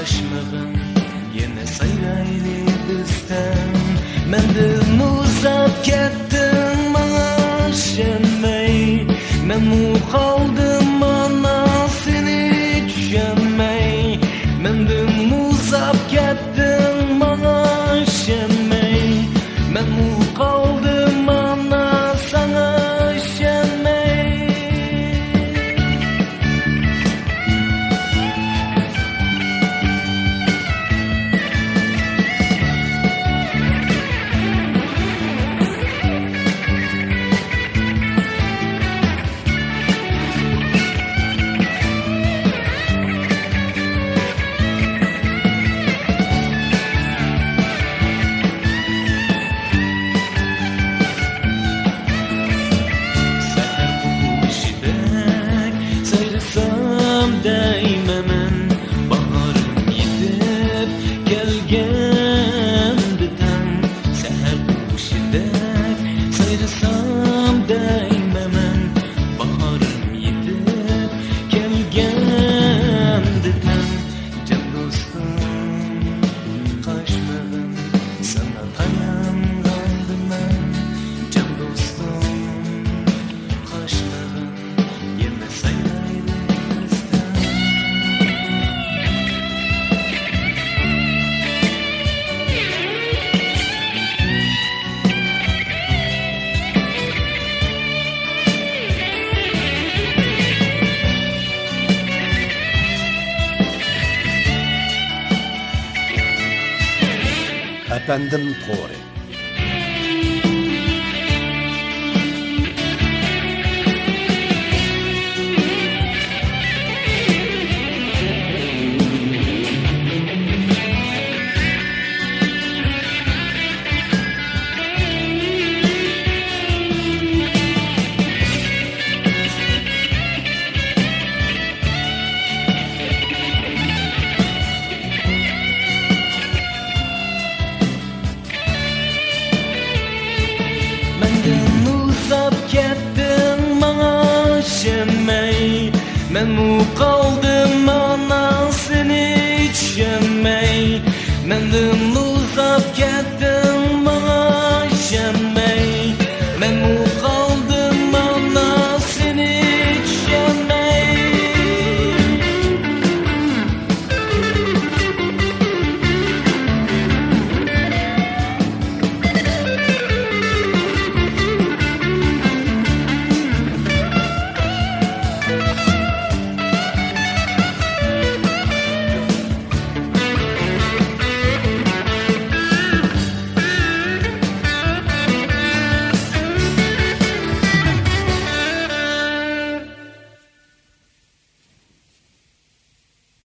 Kaçmağın yine sayraylı bizden. Menden uzak kettin bana şenmey. Men mu kaldım bana seni düşenmey. Menden uzak kettin bana şenmey. Men mu kaldım bana sana şenmey. Değmemen baharım yetip gelgen biten. Seher kuşidek sayrısam değmemen baharım yetip gelgen biten. Can dostum kaçmadan sana tayangandım ben. Can dostum kaçmadan yeme sayraylı. Efendim Tori. Uzak kettin bana şenmey. Men mu kaldım bana seni düşenmey. Menden